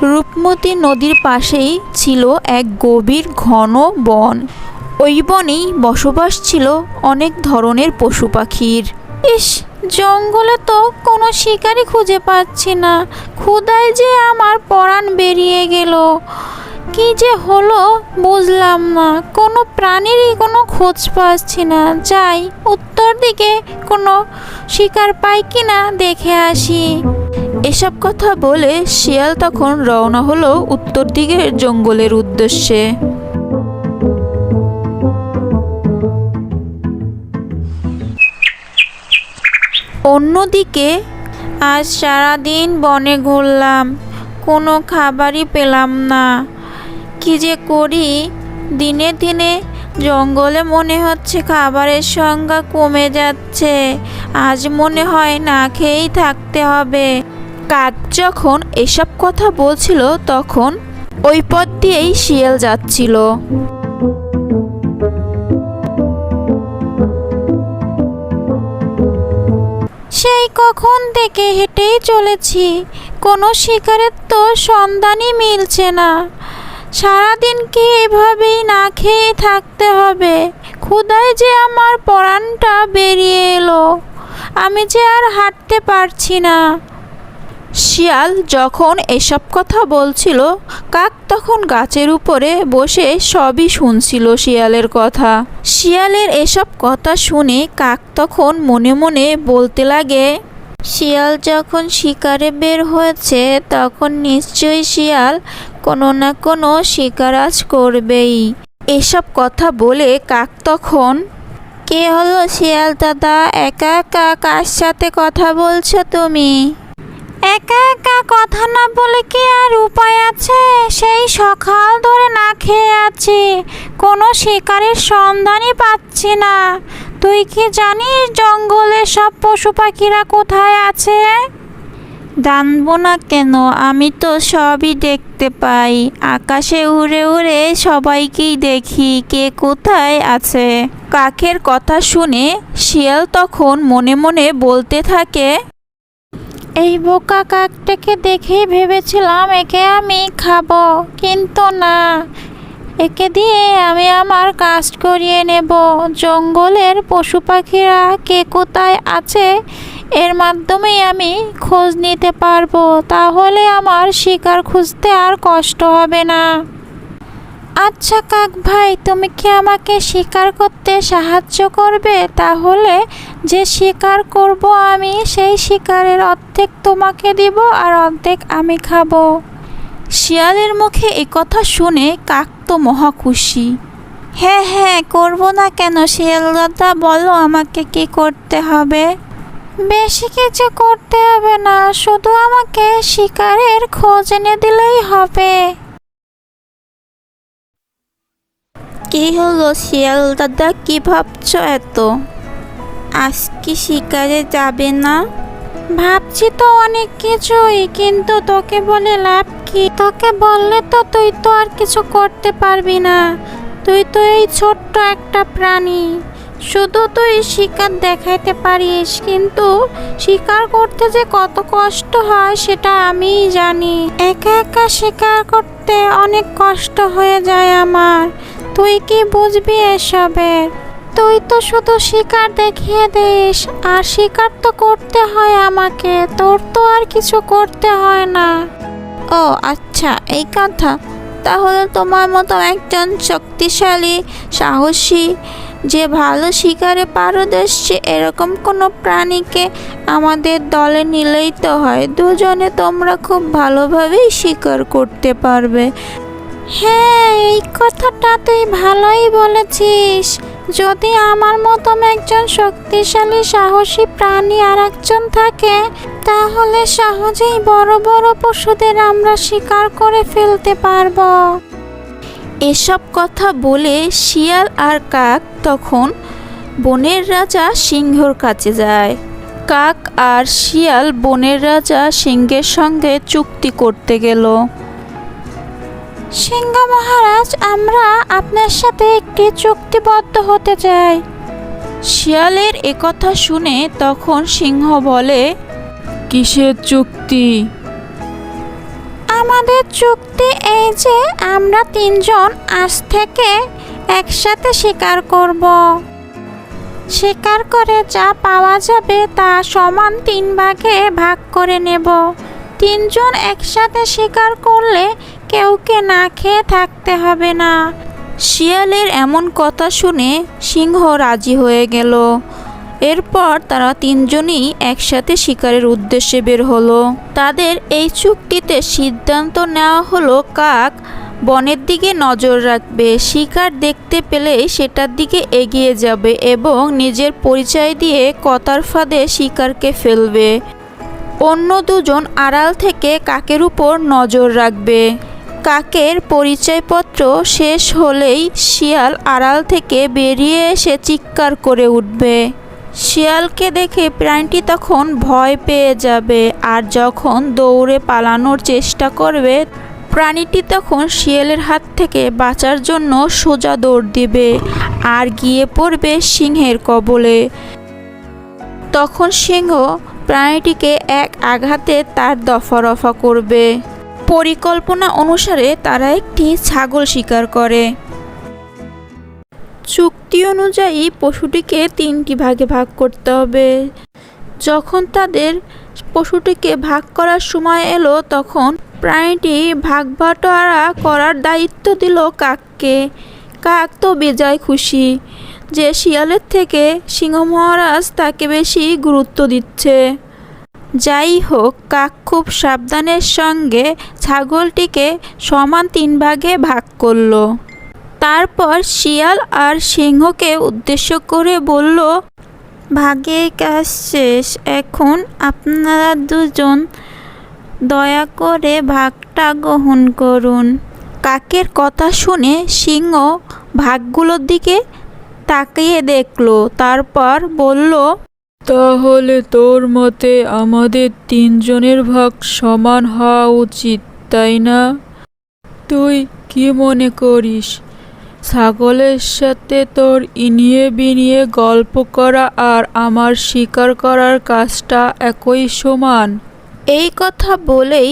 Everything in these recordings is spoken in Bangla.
রূপমতী নদীর পাশেই ছিল এক গভীর ঘন বন। ওই বনেই বসবাস ছিল অনেক ধরনের পশু পাখির। ইস, জঙ্গলে তো কোনো শিকারই খুঁজে পাচ্ছি না। ক্ষুধায় যে আমার পরাণ বেরিয়ে গেল। কি যে হলো বুঝলাম না, কোনো প্রাণীরই কোনো খোঁজ পাচ্ছি না। যাই, উত্তর দিকে কোনো শিকার পাই কিনা দেখে আসি। এসব কথা বলে শিয়াল তখন রওনা হলো উত্তর দিকের জঙ্গলের উদ্দেশ্যে। অন্যদিকে আজ সারাদিন বনে ঘুরলাম, কোনো খাবারই পেলাম না। কি যে করি, দিনে দিনে জঙ্গলে মনে হচ্ছে খাবারের সংখ্যা কমে যাচ্ছে। আজ মনে হয় না খেয়েই থাকতে হবে। কাক যখন এসব কথা বলছিল তখন ওই পথ দিয়েই শিয়াল যাচ্ছিল। সেই কখন থেকে হেঁটেই চলেছি, কোনো শিকারের তো সন্ধানই মিলছে না। সারাদিন কি এভাবেই না খেয়ে থাকতে হবে? ক্ষুধায় যে আমার পরাণটা বেরিয়ে এলো, আমি যে আর হাঁটতে পারছি না। শিয়াল যখন এসব কথা বলছিল, কাক তখন গাছের উপরে বসে সবই শুনছিল শিয়ালের কথা। শিয়ালের এসব কথা শুনে কাক তখন মনে মনে বলতে লাগে, শিয়াল যখন শিকারে বের হয়েছে তখন নিশ্চয়ই শিয়াল কোনো না কোনো শিকার আজ করবেই। এসব কথা বলে কাক তখন, কে হলো শিয়াল দাদা, একা একা কার সাথে কথা বলছো তুমি? একা একা কথা না বলে কি আর উপায় আছে? সেই সকাল ধরে না খেয়ে আছি, কোনো শিকারের সন্ধানই পাচ্ছি না। তুই কি জানিস জঙ্গলে সব পশু পাখিরা কোথায় আছে? জানবো না কেন, আমি তো সবই দেখতে পাই। আকাশে উড়ে উড়ে সবাইকেই দেখি, কে কোথায় আছে। কাকের কথা শুনে শিয়াল তখন মনে মনে বলতে থাকে, এই বোকা কাকটাকে দেখেই ভেবেছিলাম একে আমি খাবো, কিন্তু না, একে দিয়ে আমি আমার কাজ করিয়ে নেব। জঙ্গলের পশু পাখিরা কে কোথায় আছে এর মাধ্যমেই আমি খোঁজ নিতে পারবো, তাহলে আমার শিকার খুঁজতে আর কষ্ট হবে না। আচ্ছা কাক ভাই, তুমি কি আমাকে শিকার করতে সাহায্য করবে? তাহলে যে শিকার করব আমি, সেই শিকারের অর্ধেক তোমাকে দিব আর অর্ধেক আমি খাবো। শিয়ালের মুখে এ কথা শুনে কাক তো মহা খুশি। হ্যাঁ হ্যাঁ, করব না কেন শিয়াল দাদা, বলো আমাকে কি করতে হবে? বেশি কিছু করতে হবে না, শুধু আমাকে শিকারের খোঁজ এনে দিলেই হবে। কি হলো শিয়াল দাদা, কি ভাবছো এত? আজ কি শিকারে যাবে না? ভাবছি তো অনেক কিছুই, কিন্তু তোকে বলে লাভ কি? তোকে বললে তো তুই তো আর কিছু করতে পারবি না। তুই তো এই ছোট্ট একটা প্রাণী, শুধু তুই শিকার দেখাইতে পারিস, কিন্তু শিকার করতে যে কত কষ্ট হয় সেটা আমিই জানি। একা একা শিকার করতে অনেক কষ্ট হয়ে যায় আমার। তুই কি বুঝবি এসবের? তুই তো শুধু শিকার দেখিয়ে দিস, আর শিকার তো করতে হয় আমাকে, তোর তো আর কিছু করতে হয় না। ও আচ্ছা, এই কথা। তাহলে তোমার মতো একজন শক্তিশালী, সাহসী, যে ভালো শিকারে পারদর্শী এরকম কোনো প্রাণীকে আমাদের দলে নিলেই তো হয়। দুজনে তোমরা খুব ভালোভাবেই শিকার করতে পারবে। হ্যাঁ, এই কথাটা তুই ভালোই বলেছিস। যদি আমার মতন একজন শক্তিশালী সাহসী প্রাণী আর একজন থাকে, তাহলে সহজেই বড় বড় পশুদের আমরা শিকার করে ফেলতে পারবো। এসব কথা বলে শিয়াল আর কাক তখন বনের রাজা সিংহর কাছে যায়। কাক আর শিয়াল বনের রাজা সিংহের সঙ্গে চুক্তি করতে গেল। সিংহ মহারাজ, আমরা আপনার সাথে একটি চুক্তিবদ্ধ হতে চাই। শিয়ালের একথা শুনে তখন সিংহ বলে, কিসের চুক্তি? আমাদের চুক্তি এই যে আমরা তিনজন আজ থেকে একসাথে শিকার করব। শিকার করে যা পাওয়া যাবে তা সমান 3 ভাগে ভাগ করে নেব। তিনজন একসাথে শিকার করলে কেউকে না খেয়ে থাকতে হবে না। শিয়ালের এমন কথা শুনে সিংহ রাজি হয়ে গেল। এরপর তারা তিনজনই একসাথে শিকারের উদ্দেশ্যে বের হলো। তাদের এই চুক্তিতে সিদ্ধান্ত নেওয়া হলো কাক বনের দিকে নজর রাখবে, শিকার দেখতে পেলেই সেটার দিকে এগিয়ে যাবে এবং নিজের পরিচয় দিয়ে কথার ফাঁদে শিকারকে ফেলবে। অন্য দুজন আড়াল থেকে কাকের উপর নজর রাখবে। কাকের পরিচয়পত্র শেষ হলেই শিয়াল আড়াল থেকে বেরিয়ে এসে চিৎকার করে উঠবে। শিয়ালকে দেখে প্রাণীটি তখন ভয় পেয়ে যাবে, আর যখন দৌড়ে পালানোর চেষ্টা করবে প্রাণীটি তখন শিয়ালের হাত থেকে বাঁচার জন্য সোজা দৌড় দিবে আর গিয়ে পড়বে সিংহের কবলে। তখন সিংহ প্রাণীটিকে এক আঘাতে তার দফা করবে। পরিকল্পনা অনুসারে তারা একটি ছাগল শিকার করে। চুক্তি অনুযায়ী পশুটিকে 3টি ভাগে ভাগ করতে হবে। যখন তাদের পশুটিকে ভাগ করার সময় এলো তখন প্রাণীটি ভাগ বাটোয়ারা করার দায়িত্ব দিল কাককে। কাক তো বেজায় খুশি যে শিয়ালের থেকে সিংহ মহারাজ তাকে বেশি গুরুত্ব দিচ্ছে। যাই হোক, কাক খুব সাবধানের সঙ্গে ছাগলটিকে সমান 3 ভাগে ভাগ করলো। তারপর শিয়াল আর সিংহকে উদ্দেশ্য করে বলল, ভাগের কাজ শেষ, এখন আপনারা দুজন দয়া করে ভাগটা গ্রহণ করুন। কাকের কথা শুনে সিংহ ভাগগুলোর দিকে তাকিয়ে দেখলো, তারপর বলল, তাহলে তোর মতে আমাদের 3 জনের ভাগ সমান হওয়া উচিত, তাই না? তুই কি মনে করিস ছাগলের সাথে তোর ইনিয়ে বিনিয়ে গল্প করা আর আমার শিকার করার কাজটা একই সমান? এই কথা বলেই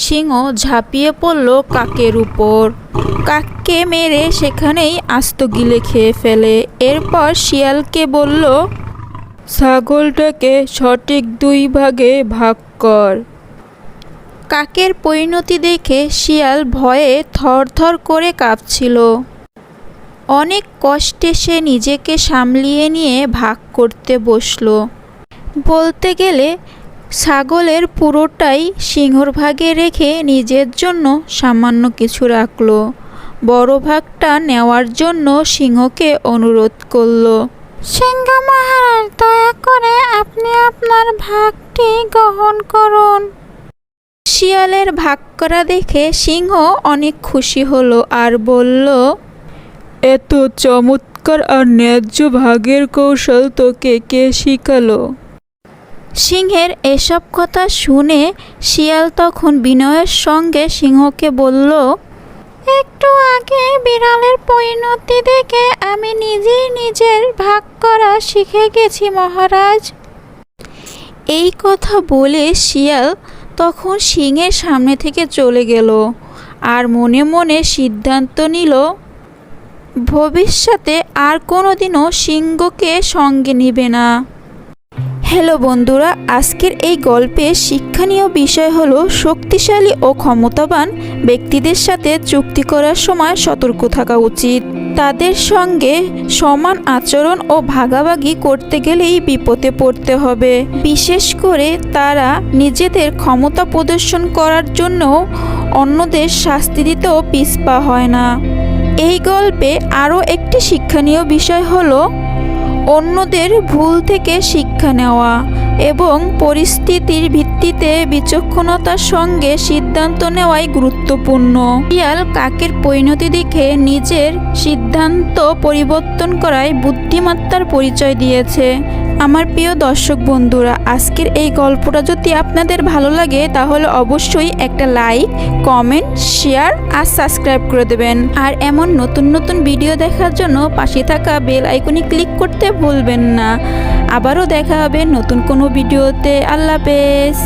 সিংহ ঝাঁপিয়ে পড়ল কাকের উপর। কাককে মেরে সেখানেই আস্ত গিলে খেয়ে ফেলে। এরপর শিয়ালকে বলল, ছাগলটাকে সঠিক 2 ভাগে ভাগ কর। কাকের পরিণতি দেখে শিয়াল ভয়ে থরথর করে কাঁপছিল। অনেক কষ্টে সে নিজেকে সামলিয়ে নিয়ে ভাগ করতে বসলো। বলতে গেলে ছাগলের পুরোটাই সিংহর ভাগে রেখে নিজের জন্য সামান্য কিছু রাখলো। বড় ভাগটা নেওয়ার জন্য সিংহকে অনুরোধ করলো, সিংহ মহারাজ, দয়া করে আপনি আপনার ভাগটি গ্রহণ করুন। শিয়ালের ভাগ করা দেখে সিংহ অনেক খুশি হলো আর বলল, এত চমৎকার আর ন্যায্য ভাগের কৌশল তোকে কে শিখালো? সিংহের এসব কথা শুনে শিয়াল তখন বিনয়ের সঙ্গে সিংহকে বলল, একটু আগে বিড়ালের পরিণতি দেখে আমি নিজেই নিজের ভাগ করা শিখে গেছি মহারাজ। এই কথা বলে শিয়াল তখন সিংহের সামনে থেকে চলে গেল আর মনে মনে সিদ্ধান্ত নিল ভবিষ্যতে আর কোনোদিনও সিংহকে সঙ্গে নিবে না। হ্যালো বন্ধুরা, আজকের এই গল্পের শিক্ষণীয় বিষয় হলো শক্তিশালী ও ক্ষমতাবান ব্যক্তিদের সাথে চুক্তি করার সময় সতর্ক থাকা উচিত। তাদের সঙ্গে সমান আচরণ ও ভাগাভাগি করতে গেলেই বিপদে পড়তে হবে। বিশেষ করে তারা নিজেদের ক্ষমতা প্রদর্শন করার জন্য অন্যদের শাস্তি দিতেও পিছপা হয় না। এই গল্পে আরও একটি শিক্ষণীয় বিষয় হলো অন্যদের ভুল থেকে শিক্ষা নেওয়া এবং পরিস্থিতির ভিত্তিতে বিচক্ষণতার সঙ্গে সিদ্ধান্ত নেওয়াই গুরুত্বপূর্ণ। শিয়াল কাকের পরিণতি দেখে নিজের সিদ্ধান্ত পরিবর্তন করায় বুদ্ধিমত্তার পরিচয় দিয়েছে। আমার প্রিয় দর্শক বন্ধুরা, আজকের এই গল্পটা যদি আপনাদের ভালো লাগে তাহলে অবশ্যই একটা লাইক, কমেন্ট, শেয়ার আর সাবস্ক্রাইব করে দেবেন। আর এমন নতুন নতুন ভিডিও দেখার জন্য পাশে থাকা বেল আইকনে ক্লিক করতে ভুলবেন না। আবারও দেখা হবে নতুন কোনো ভিডিওতে। আল্লাহ হাফেজ।